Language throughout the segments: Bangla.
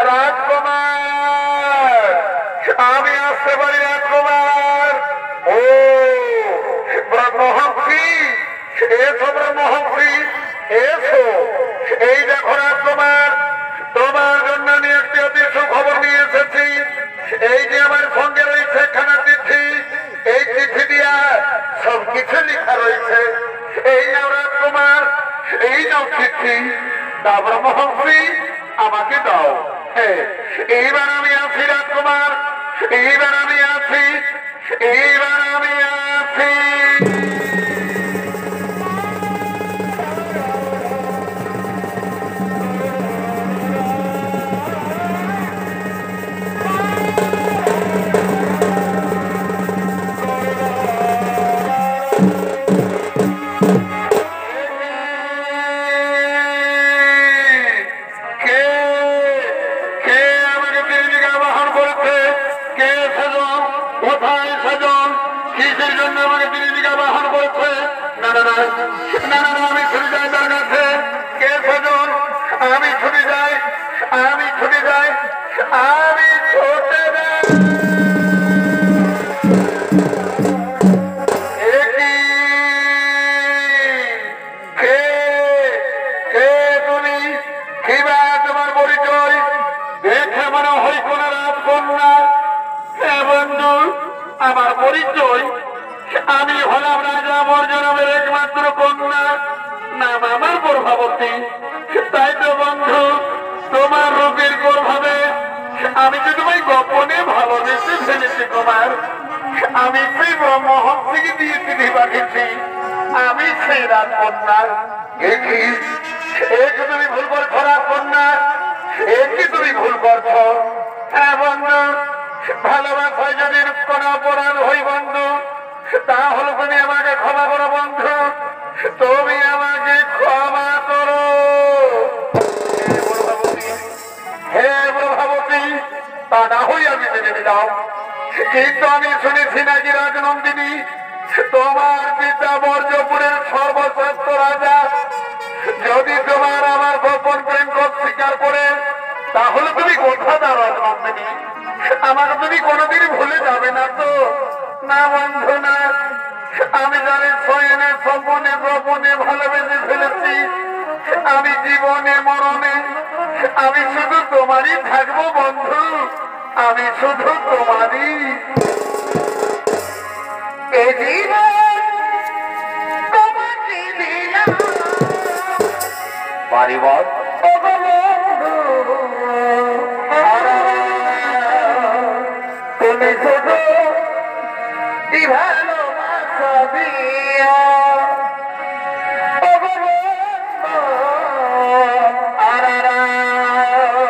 রাজকুমার, আমি আসতে পারি রাজকুমার। ও ব্রহ্মহংসী, এসো ব্রহ্মহংসী, এসো। এই দেখো রাজকুমার, তোমার জন্য আমি একটি অতি সুখবর নিয়ে এসেছি। এই যে আমার সঙ্গে রয়েছে একখানা চিঠি, এই চিঠি দিয়া সবকিছু লেখা রয়েছে। এই নাও রাজকুমার, এই নাও চিঠি। দাও ব্রহ্মহংসী, আমাকে দাও। হ্যাঁ, এইবার আমি আছি রাজকুমার, এইবার আমি আছি, এইবার আমি আছি। আমি ছুটে যাই, আমি ছুটে যাই, আমি ছুটে যাই। কে কে তুমি? কিবা তোমার পরিচয়? দেখে মনে হয় কোন রাজকন্যা। হ্যাঁ বন্ধু, আমার পরিচয়, আমি হলাম রাজা মর্যাদার একমাত্র কন্যা, নাম আমার প্রভাবতী। তাই তো বন্ধু, তোমার রূপের প্রভাবে আমি যে তোমায় গোপনে ভালোবেসে ফেলেছি। তোমার আমি সেই ব্রহ্মহংসীকে দিয়ে চিঠি পাঠিয়েছি, আমি সেই রাজকন্যা। একি তুমি ভুল করছো রাজকন্যা, একি তুমি ভুল করছো। হ্যাঁ বন্ধু, ভালোবাসায় যদি কোন অপরাধ হই বন্ধু, তাহলে তুমি আমাকে ক্ষমা করো বন্ধু, তুমি আমাকে ক্ষমা করো। হে প্রভাবতী, তা না হই আমি মেনে নিলাম, কিন্তু আমি শুনেছি নাকি রাজনন্দিনী তোমার পিতা বর্জপুরের সর্বশ্রেষ্ঠ রাজা। যদি তোমার আমার গোপন প্রেম স্বীকার করে, তাহলে তুমি কথা দাও রাজনন্দিনী, আমাকে তুমি কোনোদিন ভুলে যাবে না তো? না বন্ধু না, আমি জানি শয়নে স্বপনে গোপনে ভালোবেসে ফেলেছি। আমি জীবনে মরণে আমি শুধু তোমারই থাকবো বন্ধু, আমি শুধু তোমারই। এ জীবন তোমাকে দিলাম পারিবার তুমি শুধু ভালোবাসা দিয়া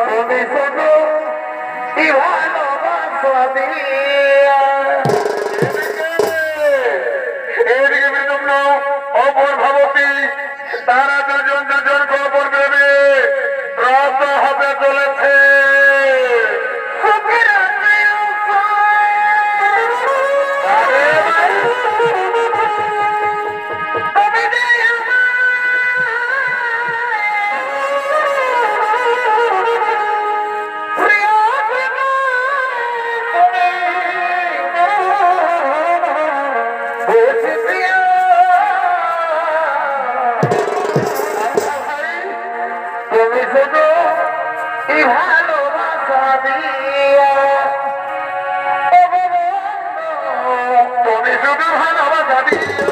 তুমি শুধু ভালোবাসা দিয়া। এদিকে বিদুম্ন অপর ভাবতী, তারা দুজন দুজনকে অপর ভেবে রত হতে চলেছে। তুমি শুধু ভালোবাসা দিয়া, তুমি শুধু ভালোবাসা দিয়া।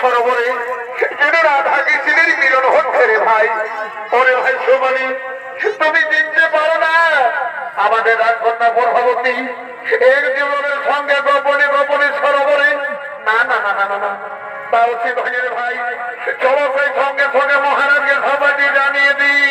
সরোবরে রাধা কৃষ্ণের মিলন হচ্ছে রে ভাই। ওরে ভাই সুমনি, তুমি চিনতে পারো না আমাদের রাজকন্যা প্রভাবতী এক জীবনের সঙ্গে গোপনে গোপনে সরোবরে? না না না না না না, তা উচিত হয়ে ভাই, চলো সেই সঙ্গে সঙ্গে মহারাজকে সবাইকে জানিয়ে দিই।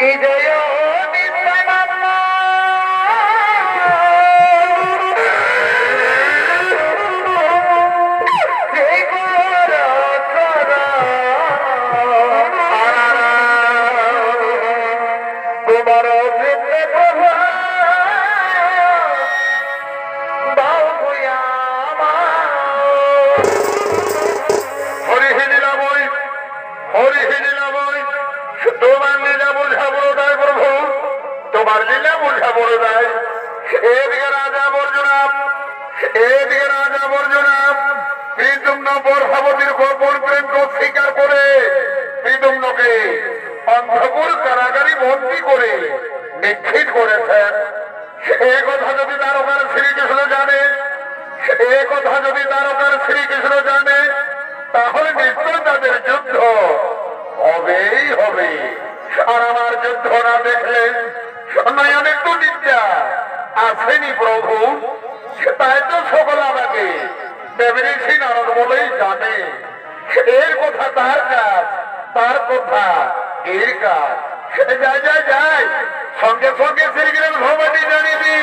Ideo, তোমার লীলা বোঝা পড়ে যায়। এদিকে রাজা বর্জনাম, এদিকে রাজা বর্জনাম প্রীতম্ন বর্ষাবতীর গোপন প্রেমকে স্বীকার করে প্রীতম্নকে অন্ধপুর কারাগারি বন্দী করে নিক্ষিত করেছেন। এ কথা যদি দ্বারকার শ্রীকৃষ্ণ জানে, এ কথা যদি দ্বারকার শ্রীকৃষ্ণ জানে, তাহলে নিশ্চয় তাদের যুদ্ধ হবেই হবে। আর আমার যুদ্ধ না দেখলে নয়নের তো নিত্যা আসেনি প্রভু, তাই তো সকল আমাকে দেবঋষি নারদ বলেই জানে। এর কথা তার কাজ, তার কথা এর কাজ। যাই যাই যাই, সঙ্গে সঙ্গে শ্রীকৃষ্ণ ভবানী জানিবি।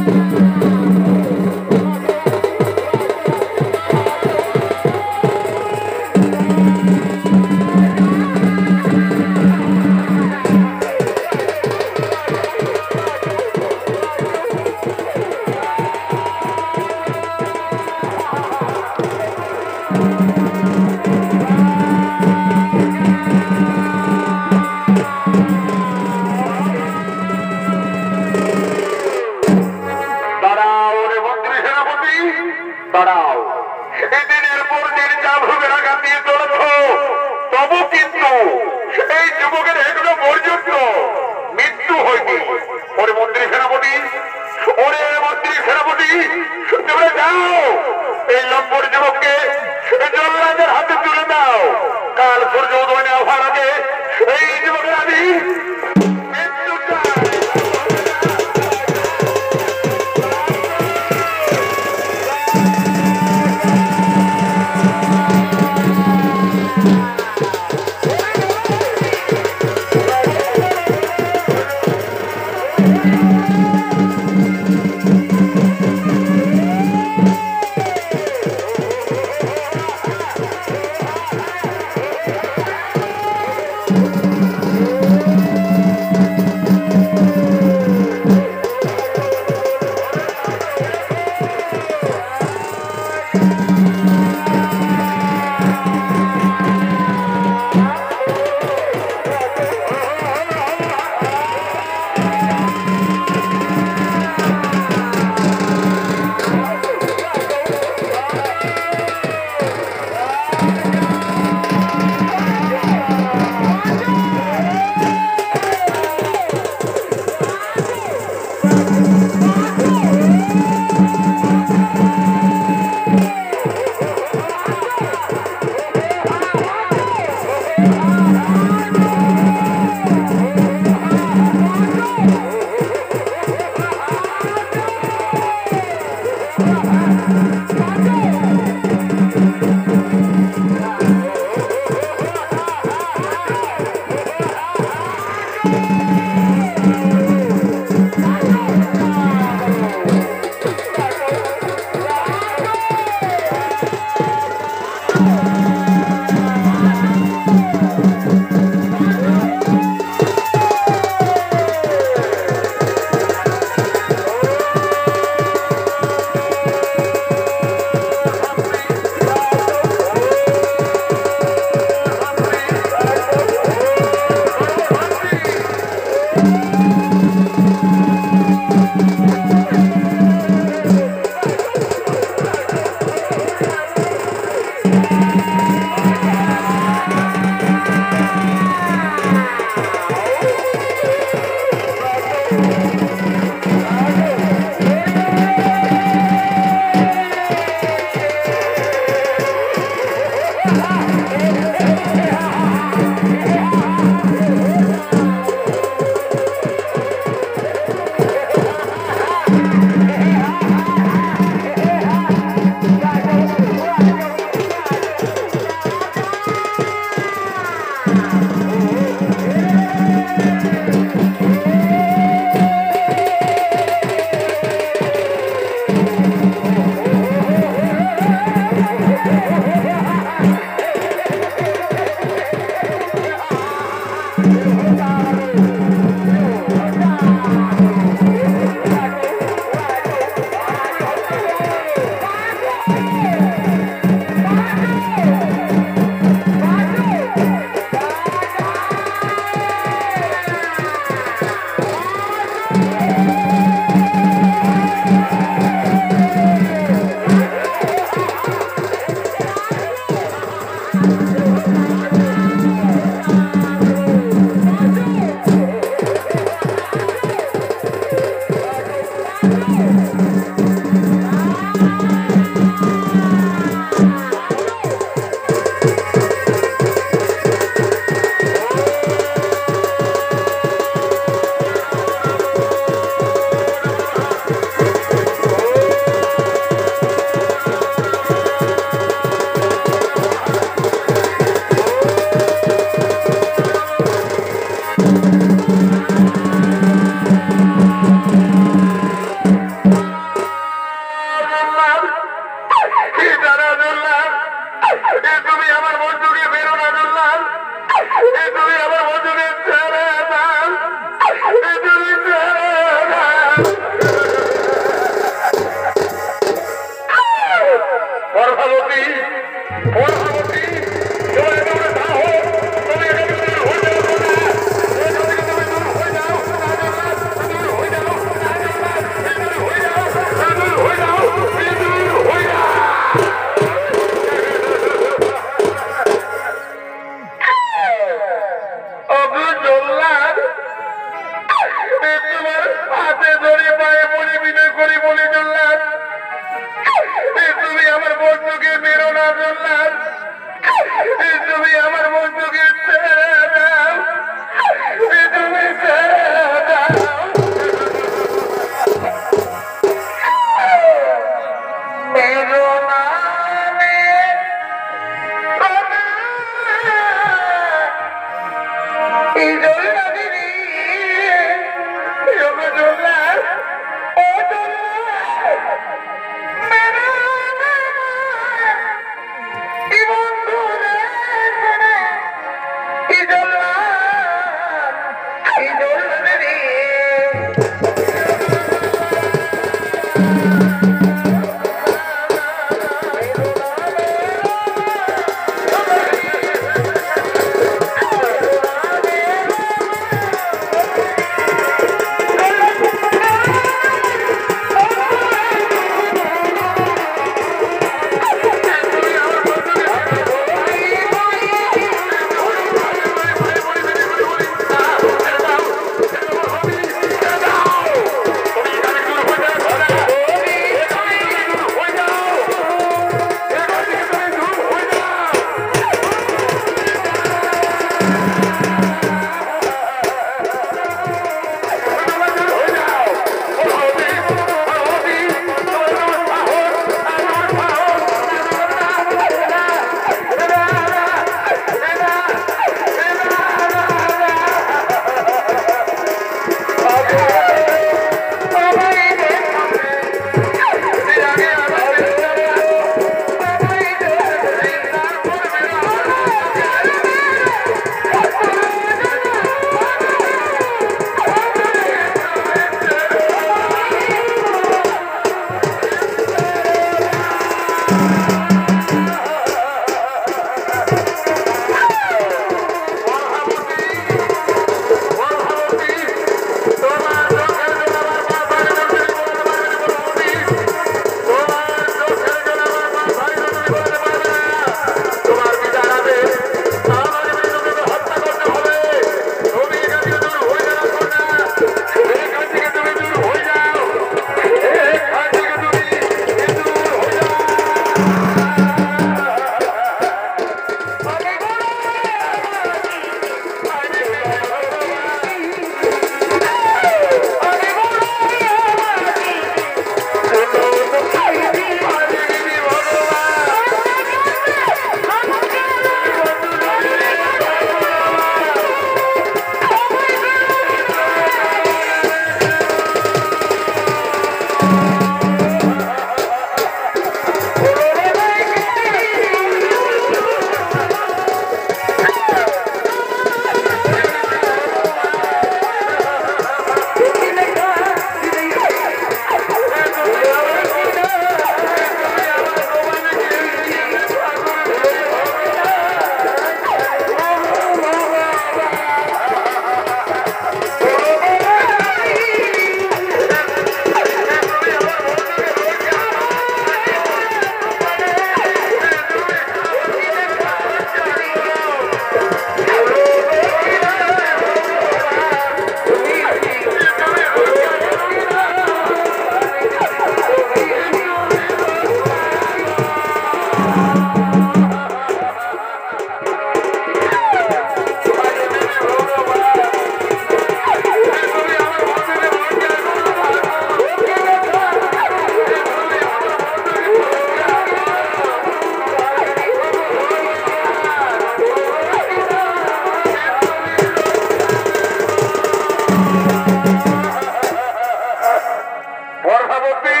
পরভাবতী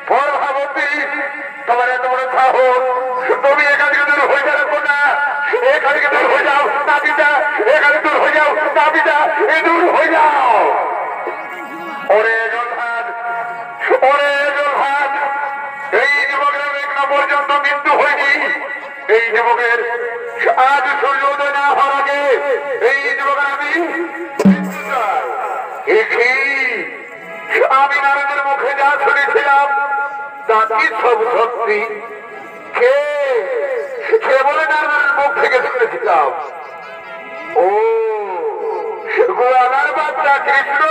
পরভাবতী তোমার এত বড় সাহস, তুমি এখান থেকে দূর হয়ে যাবে না, এখান থেকে দূর হয়ে যাও নাবিদা, এখানে দূর হয়ে যাও নাবিদা, এ দূর হয়ে যাও। ওরে জলহাট, ওরে জলহাট, এই যুবকের এখনো পর্যন্ত মৃত্যু হয়নি। এই যুবকের আজ সূর্যোদয় না হওয়ার আগে এই যুবকের আমি আমি নারদের মুখে যা শুনেছিলাম তা কি সব সত্যি? কে কে বলে নারদের মুখ থেকে শুনেছিলাম? ও গোয়ালার বাচ্চা কৃষ্ণ।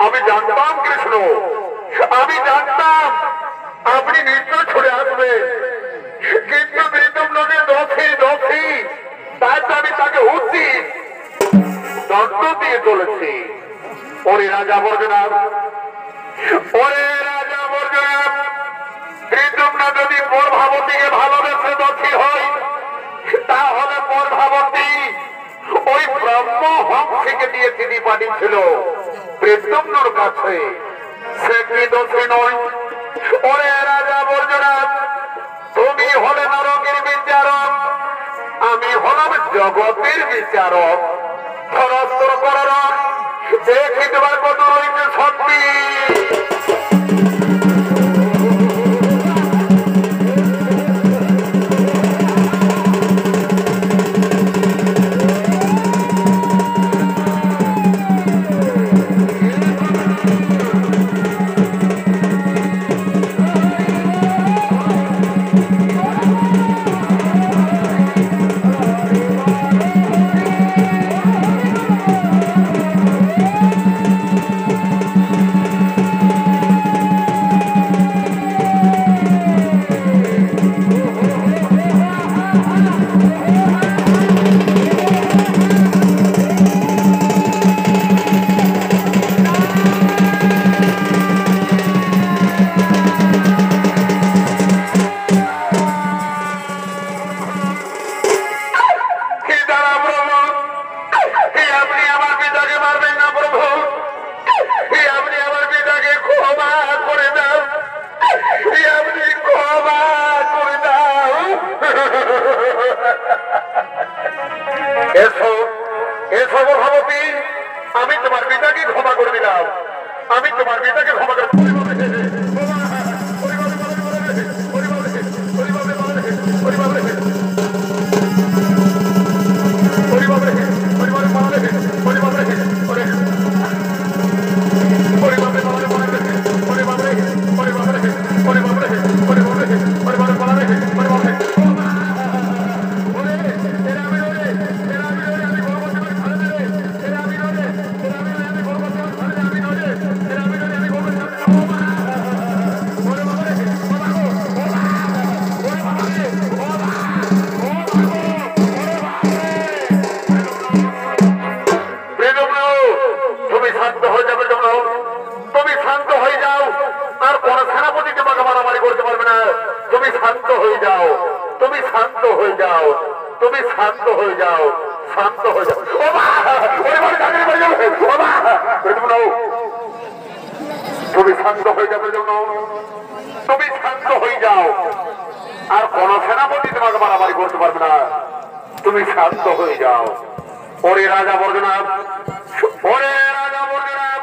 আমি জানতাম কৃষ্ণ, আমি জানতাম আপনি নিশ্চয় ছড়ে আসবেন, কিন্তু মৃত্যুর লোকে দোষী দোষী, তাই তো আমি তাকে উচিত দণ্ড দিয়ে চলেছি। ওরে রাজা বর্জনাথ, ওরে রাজা বর্জনাথ, ঋতুম্না যদি পরভাবতীকে ভালোবেসে দোষী হয়, তাহলে পরভাবতী ওই ব্রহ্ম হংসকে দিয়ে চিঠি পাঠিয়েছিল ঋতুম্নর কাছে, সে কি দোষী নয়? ওরে রাজা বর্জনাথ, তুমি হলে নরকের বিচারক, আমি হলাম জগতের বিচারক। ধরস্তর করণ দেখি তোমার কত রয়েছে সত্যি। আমি তোমার পিতাকে ক্ষমা করে দিলাম, আমি তোমার পিতাকে ক্ষমা করে তুমি শান্ত হয়ে যাবে, তুমি শান্ত হয়ে যাও, আর কোন সেনাপতি তোমাকে মারামারি করতে পারবে না, তুমি শান্ত হয়ে যাও। ওরে রাজা বর্জনাথ, ওরে রাজা বর্জনাথ,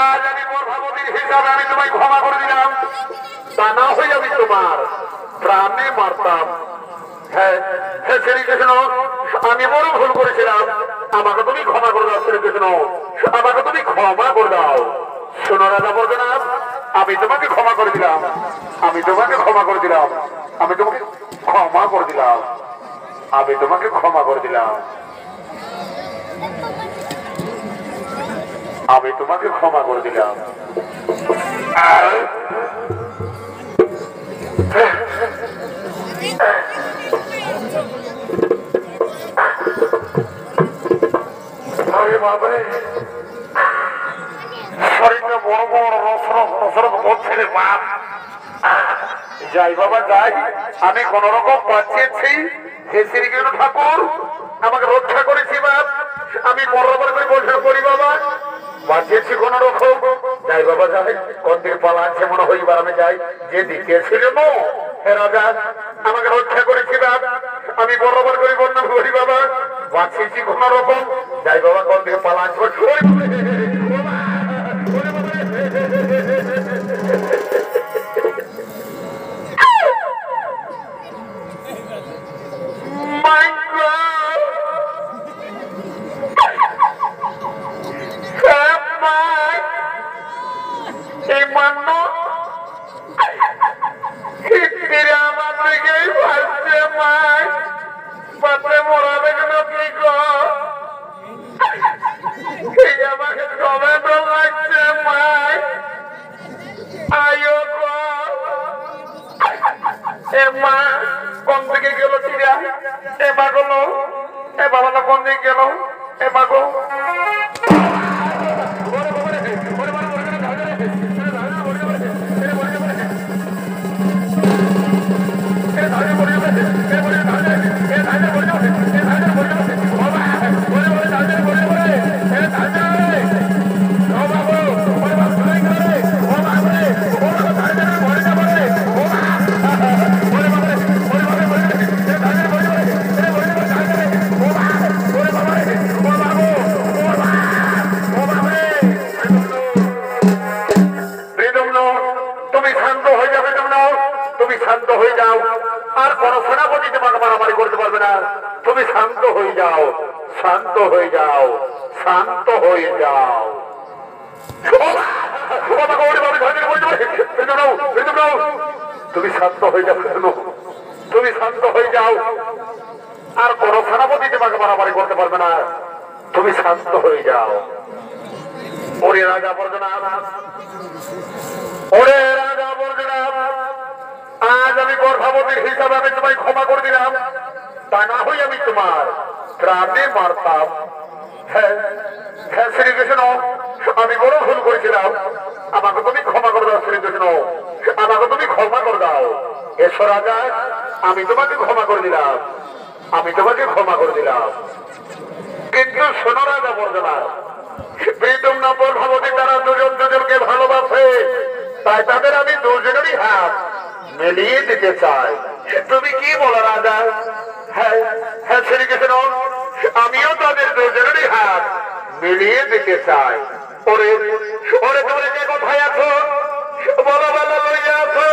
আজ আমি পরভাবতীর হিসাবে আমি তোমায় ক্ষমা করে দিলাম, তা না হয়ে আমি তোমার প্রাণে মারতাম। হ্যাঁ হ্যাঁ শ্রীকৃষ্ণ, আমি বড় ভুল করেছিলাম, আমাকে তুমি ক্ষমা করে দাও শ্রীকৃষ্ণ, আমাকে তুমি ক্ষমা করে দাও। শোনো রাজা বর্জনাথ, আমি তোমাকে ক্ষমা করে দিলাম, আমি তোমাকে ক্ষমা করে দিলাম, আমি তোমাকে ক্ষমা করে দিলাম, আমি তোমাকে ক্ষমা করে দিলাম, আমি তোমাকে ক্ষমা করে দিলাম। আরে বাবারে, শরীরটা বড় বড় রসরক করছে রে বাপ। যাই বাবা যাই, আমি কোন রকম বাঁচিয়েছি। হে শ্রীকৃষ্ণ ঠাকুর, আমাকে রক্ষা আমি বরাবর করে বসে করি বাবা, বাঁচিয়েছি কোন রকম। যাই বাবা যাই, কোন দিকে পালা আছে মনে হয়, এবার আমি যাই। যে দিকে ছিল হে রাজা, আমাকে রক্ষা করেছিল, আমি বরাবর করে বর্ণনা করি বাবা, বাঁচিয়েছি কোন রকম। যাই বাবা, কোন দিকে পালা আছে কোন দিকে গেল চিড়া? এ বাগলো, এ বাবা কোন দিকে গেল? এ বাগো আর কোন সেনাপতি তোমাকে মারামারি করতে পারবে না। তুমি শান্ত হয়ে যাও, শান্ত হয়ে যাও, শান্ত হয়ে যাও। তুমি শান্ত হয়ে যাও, তুমি শান্ত হয়ে যাও। আর কোন সেনাপতি তোমাকে মারামারি করতে পারবে না। তুমি শান্ত হয়ে যাও। ওরে রাজা বর্জনা, ওরে রাজা বর্জনা, আজ আমি গর্ভবতীর হিসাবে আমি তোমায় ক্ষমা করে দিলাম। তা না হই আমি তোমার প্রাণে মারতাম। হ্যাঁ হ্যাঁ শ্রীকৃষ্ণ, আমি বড় ভুল করেছিলাম, আমাকে তুমি ক্ষমা করে দাও। শ্রীকৃষ্ণ, আমাকে তুমি ক্ষমা করে দাও। এসো রাজা, আমি তোমাকে ক্ষমা করে দিলাম, আমি তোমাকে ক্ষমা করে দিলাম। কিন্তু শোনো রাজা বর্জনা, প্রীতম না গর্ভবতী তারা দুজন দুজনকে ভালোবাসে, তাই তাদের আমি দুজনেরই হাত মিলিয়ে দিতে চাই। তুমি কি বলো রাজা? হ্যাঁ হ্যাঁ শ্রীকৃষ্ণ, আমিও তাদের দুজনেরই হাত মিলিয়ে দিতে চাই। ওরে ওরে তোমরা যে কোথায় আছো বলো, বলো লইয়া আছো।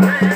হে